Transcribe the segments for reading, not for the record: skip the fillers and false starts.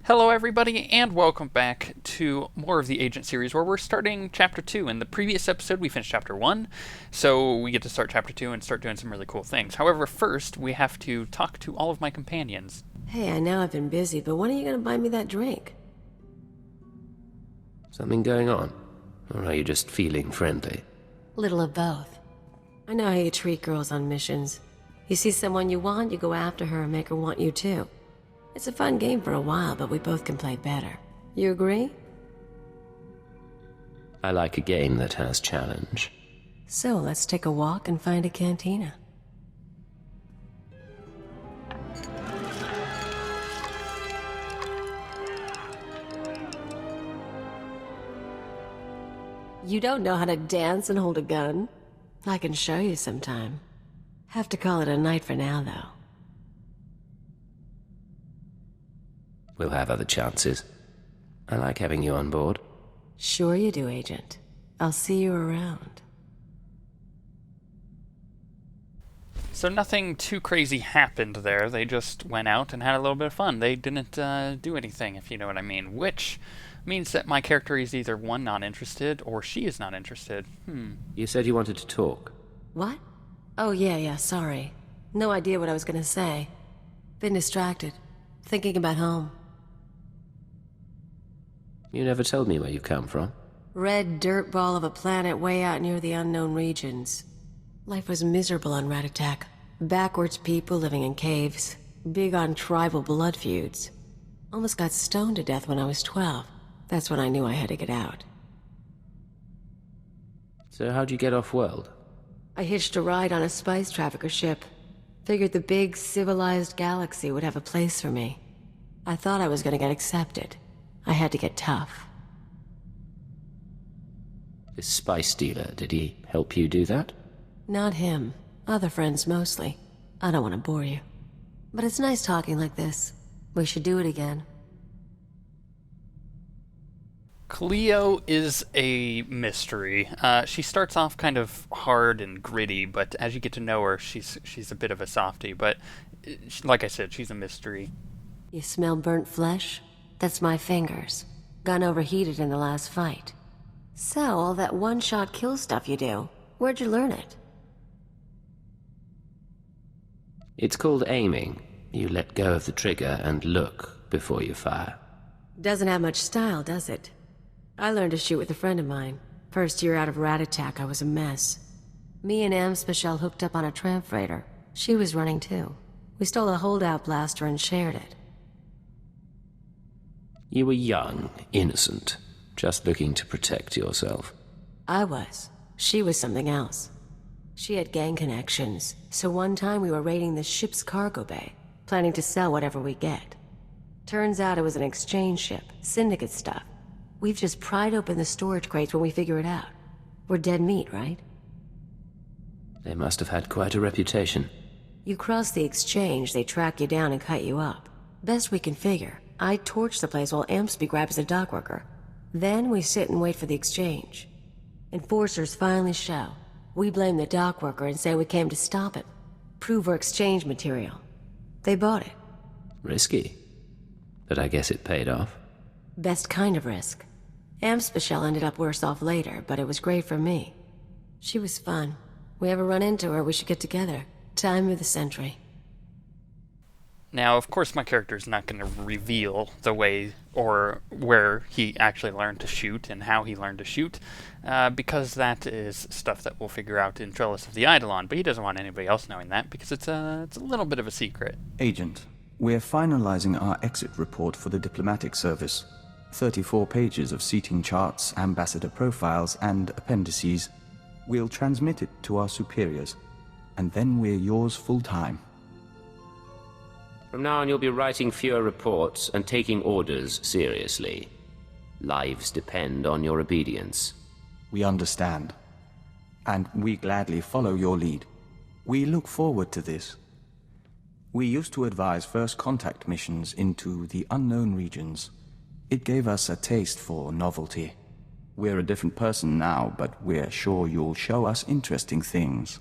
Hello, everybody, and welcome back to more of the Agent series, where we're starting Chapter 2. In the previous episode, we finished Chapter 1, so we get to start Chapter 2 and start doing some really cool things. However, first, we have to talk to all of my companions. Hey, I know I've been busy, but when are you gonna buy me that drink? Something going on? Or are you just feeling friendly? Little of both. I know how you treat girls on missions. You see someone you want, you go after her and make her want you too. It's a fun game for a while, but we both can play better. You agree? I like a game that has challenge. So, let's take a walk and find a cantina. You don't know how to dance and hold a gun? I can show you sometime. Have to call it a night for now, though. We'll have other chances. I like having you on board. Sure you do, Agent. I'll see you around. So nothing too crazy happened there. They just went out and had a little bit of fun. They didn't do anything, if you know what I mean. Which means that my character is either, one, not interested, or she is not interested. You said you wanted to talk. What? Oh, yeah, sorry. No idea what I was gonna say. Been distracted. Thinking about home. You never told me where you come from. Red dirt ball of a planet way out near the unknown regions. Life was miserable on Ratatak. Backwards people living in caves. Big on tribal blood feuds. Almost got stoned to death when I was 12. That's when I knew I had to get out. So how'd you get off-world? I hitched a ride on a spice trafficker ship. Figured the big, civilized galaxy would have a place for me. I thought I was gonna get accepted. I had to get tough. This spice dealer, did he help you do that? Not him. Other friends mostly. I don't want to bore you. But it's nice talking like this. We should do it again. Koliya is a mystery. She starts off kind of hard and gritty, but as you get to know her, she's a bit of a softie. But like I said, she's a mystery. You smell burnt flesh? That's my fingers. Gun overheated in the last fight. So, all that one-shot kill stuff you do, where'd you learn it? It's called aiming. You let go of the trigger and look before you fire. Doesn't have much style, does it? I learned to shoot with a friend of mine. First year out of Ratatak, I was a mess. Me and Amspecial hooked up on a tramp freighter. She was running too. We stole a holdout blaster and shared it. You were young, innocent, just looking to protect yourself. I was. She was something else. She had gang connections, so one time we were raiding the ship's cargo bay, planning to sell whatever we get. Turns out it was an exchange ship, syndicate stuff. We've just pried open the storage crates when we figure it out. We're dead meat, right? They must have had quite a reputation. You cross the exchange, they track you down and cut you up. Best we can figure, I torch the place while Ampsby grabs a dockworker. Then we sit and wait for the exchange. Enforcers finally show. We blame the dockworker and say we came to stop it. Prove we're exchange material. They bought it. Risky. But I guess it paid off. Best kind of risk. Amspecial ended up worse off later, but it was great for me. She was fun. We ever run into her, we should get together. Time of the century. Now, of course, my character is not going to reveal the way or where he actually learned to shoot and how he learned to shoot, because that is stuff that we'll figure out in Trellis of the Eidolon, but he doesn't want anybody else knowing that because it's a little bit of a secret. Agent, we're finalizing our exit report for the diplomatic service. 34 pages of seating charts, ambassador profiles, and appendices. We'll transmit it to our superiors, and then we're yours full-time. From now on, you'll be writing fewer reports and taking orders seriously. Lives depend on your obedience. We understand. And we gladly follow your lead. We look forward to this. We used to advise first contact missions into the unknown regions. It gave us a taste for novelty. We're a different person now, but we're sure you'll show us interesting things.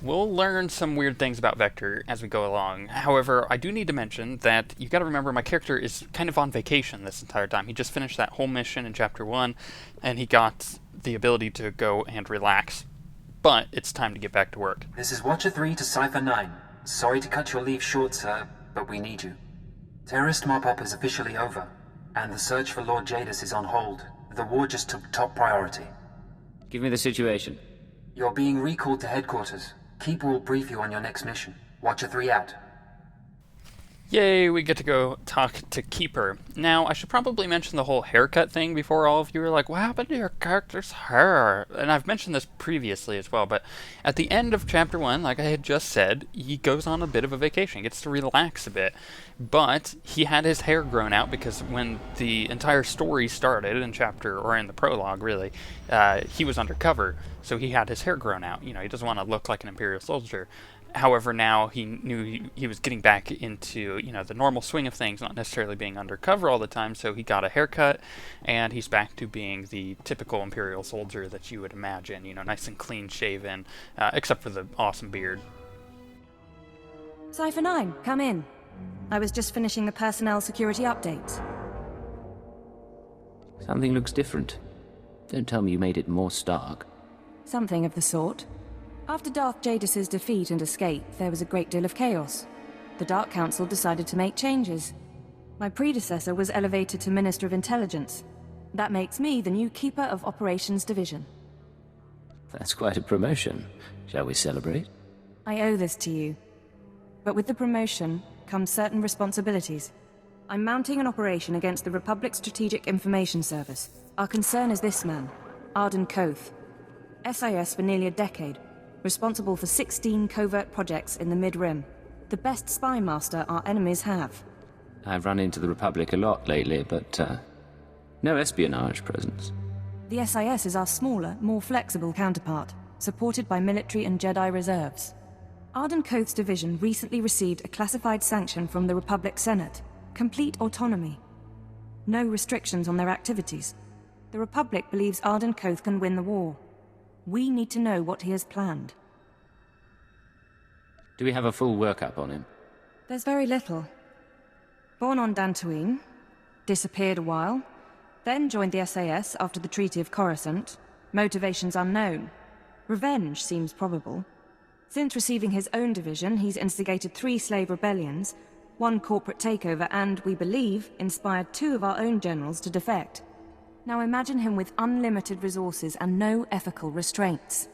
We'll learn some weird things about Vector as we go along. However, I do need to mention that you gotta remember my character is kind of on vacation this entire time. He just finished that whole mission in Chapter 1, and he got the ability to go and relax. But it's time to get back to work. This is Watcher 3 to Cypher 9. Sorry to cut your leave short, sir, but we need you. Terrorist mop-up is officially over, and the search for Lord Jadis is on hold. The war just took top priority. Give me the situation. You're being recalled to headquarters. Keeper will brief you on your next mission. Watcher 3 out. Yay, we get to go talk to Keeper. Now, I should probably mention the whole haircut thing before all of you are like, what happened to your character's hair? And I've mentioned this previously as well, but at the end of Chapter 1, like I had just said, he goes on a bit of a vacation, gets to relax a bit. But he had his hair grown out because when the entire story started in in the prologue, really, he was undercover, so he had his hair grown out. You know, he doesn't want to look like an Imperial soldier. However, now he knew he was getting back into, you know, the normal swing of things, not necessarily being undercover all the time, so he got a haircut, and he's back to being the typical Imperial soldier that you would imagine, you know, nice and clean-shaven, except for the awesome beard. Cypher 9, come in. I was just finishing the personnel security update. Something looks different. Don't tell me you made it more stark. Something of the sort. After Darth Jadis's defeat and escape, there was a great deal of chaos. The Dark Council decided to make changes. My predecessor was elevated to Minister of Intelligence. That makes me the new Keeper of Operations Division. That's quite a promotion. Shall we celebrate? I owe this to you. But with the promotion comes certain responsibilities. I'm mounting an operation against the Republic Strategic Information Service. Our concern is this man, Arden Koth. SIS for nearly a decade. Responsible for 16 covert projects in the Mid-Rim. The best spy master our enemies have. I've run into the Republic a lot lately, but no espionage presence. The SIS is our smaller, more flexible counterpart, supported by military and Jedi reserves. Arden Koth's division recently received a classified sanction from the Republic Senate. Complete autonomy. No restrictions on their activities. The Republic believes Arden Koth can win the war. We need to know what he has planned. Do we have a full workup on him? There's very little. Born on Dantooine, disappeared a while, then joined the SAS after the Treaty of Coruscant. Motivations unknown. Revenge seems probable. Since receiving his own division, he's instigated 3 slave rebellions, 1 corporate takeover, and, we believe, inspired 2 of our own generals to defect. Now imagine him with unlimited resources and no ethical restraints.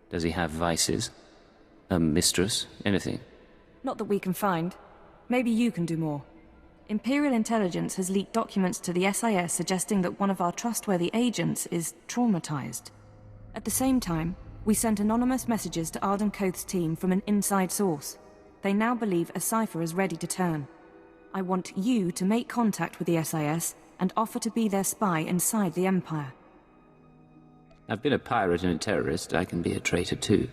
Does he have vices? A mistress? Anything? Not that we can find. Maybe you can do more. Imperial Intelligence has leaked documents to the SIS suggesting that one of our trustworthy agents is traumatized. At the same time, we sent anonymous messages to Arden Koth's team from an inside source. They now believe a cipher is ready to turn. I want you to make contact with the SIS and offer to be their spy inside the Empire. I've been a pirate and a terrorist. I can be a traitor too.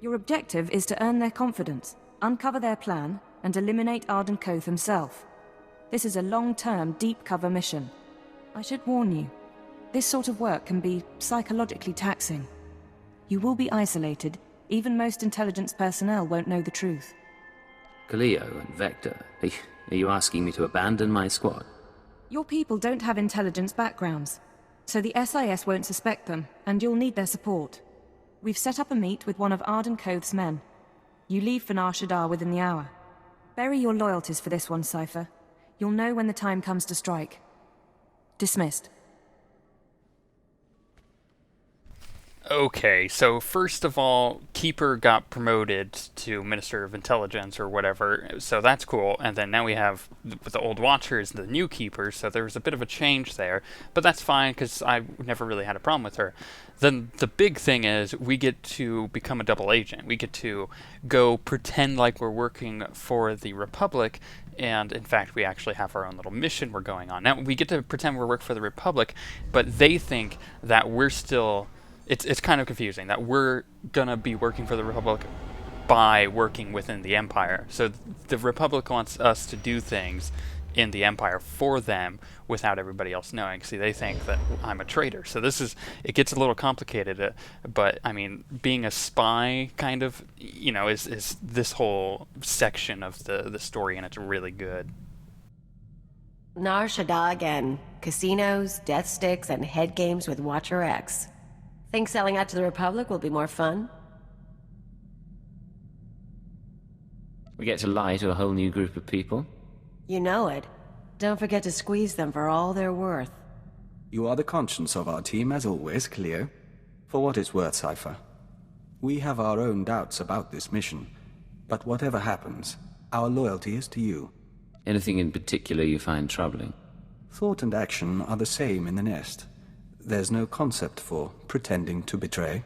Your objective is to earn their confidence, uncover their plan, and eliminate Arden Koth himself. This is a long-term, deep-cover mission. I should warn you, this sort of work can be psychologically taxing. You will be isolated. Even most intelligence personnel won't know the truth. Koliya and Vector, are you asking me to abandon my squad? Your people don't have intelligence backgrounds, so the SIS won't suspect them, and you'll need their support. We've set up a meet with one of Arden Koth's men. You leave for Nar Shaddaa within the hour. Bury your loyalties for this one, Cypher. You'll know when the time comes to strike. Dismissed. Okay, so first of all, Keeper got promoted to Minister of Intelligence or whatever, so that's cool. And then now we have the old Watcher is the new Keeper, so there was a bit of a change there. But that's fine, because I never really had a problem with her. Then the big thing is we get to become a double agent. We get to go pretend like we're working for the Republic, and in fact we actually have our own little mission we're going on. Now we get to pretend we're working for the Republic, but they think that we're still... It's kind of confusing that we're gonna be working for the Republic by working within the Empire. So the Republic wants us to do things in the Empire for them without everybody else knowing. See, they think that I'm a traitor. So it gets a little complicated, but I mean, being a spy kind of, is this whole section of the story, and it's really good. Nar Shaddaa again. Casinos, death sticks, and head games with Watcher X. Think selling out to the Republic will be more fun? We get to lie to a whole new group of people. You know it. Don't forget to squeeze them for all they're worth. You are the conscience of our team, as always, Koliya. For what it's worth, Cypher. We have our own doubts about this mission, but whatever happens, our loyalty is to you. Anything in particular you find troubling? Thought and action are the same in the nest. There's no concept for pretending to betray.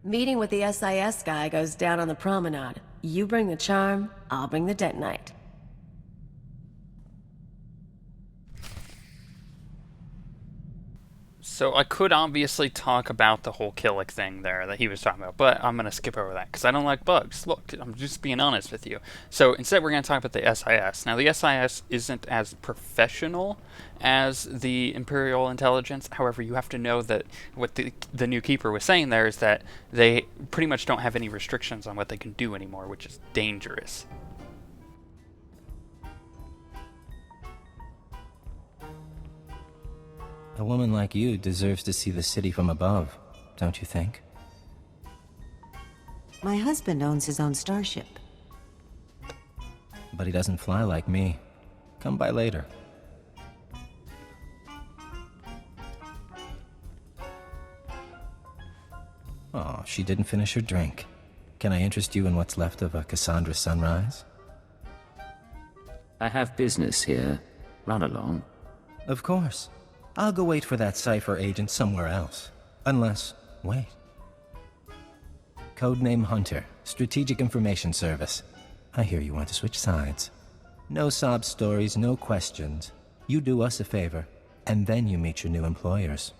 Meeting with the SIS guy goes down on the promenade. You bring the charm, I'll bring the detonite. So I could obviously talk about the whole Killick thing there that he was talking about, but I'm going to skip over that because I don't like bugs. Look, I'm just being honest with you. So instead we're going to talk about the SIS. Now the SIS isn't as professional as the Imperial Intelligence. However, you have to know that what the new Keeper was saying there is that they pretty much don't have any restrictions on what they can do anymore, which is dangerous. A woman like you deserves to see the city from above, don't you think? My husband owns his own starship. But he doesn't fly like me. Come by later. Oh, she didn't finish her drink. Can I interest you in what's left of a Cassandra sunrise? I have business here. Run along. Of course. I'll go wait for that Cypher agent somewhere else. Unless... wait. Codename Hunter, Strategic Information Service. I hear you want to switch sides. No sob stories, no questions. You do us a favor, and then you meet your new employers.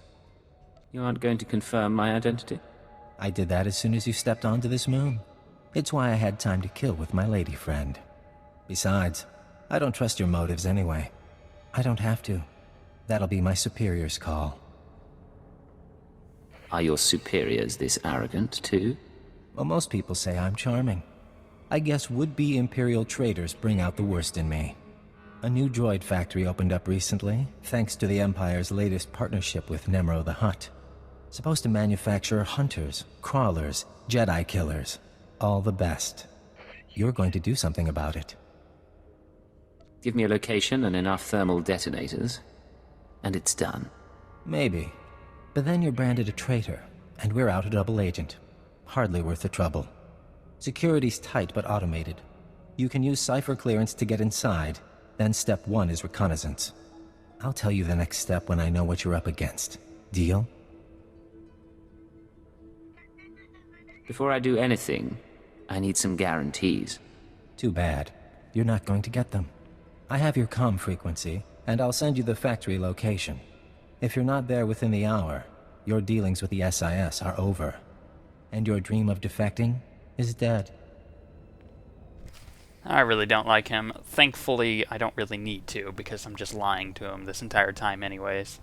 You aren't going to confirm my identity? I did that as soon as you stepped onto this moon. It's why I had time to kill with my lady friend. Besides, I don't trust your motives anyway. I don't have to. That'll be my superior's call. Are your superiors this arrogant, too? Well, most people say I'm charming. I guess would-be Imperial traitors bring out the worst in me. A new droid factory opened up recently, thanks to the Empire's latest partnership with Nemro the Hutt. Supposed to manufacture hunters, crawlers, Jedi killers. All the best. You're going to do something about it. Give me a location and enough thermal detonators, and it's done. Maybe. But then you're branded a traitor, and we're out a double agent. Hardly worth the trouble. Security's tight but automated. You can use cipher clearance to get inside, then step 1 is reconnaissance. I'll tell you the next step when I know what you're up against. Deal? Before I do anything, I need some guarantees. Too bad. You're not going to get them. I have your comm frequency, and I'll send you the factory location. If you're not there within the hour, your dealings with the SIS are over. And your dream of defecting is dead. I really don't like him. Thankfully, I don't really need to, because I'm just lying to him this entire time anyways.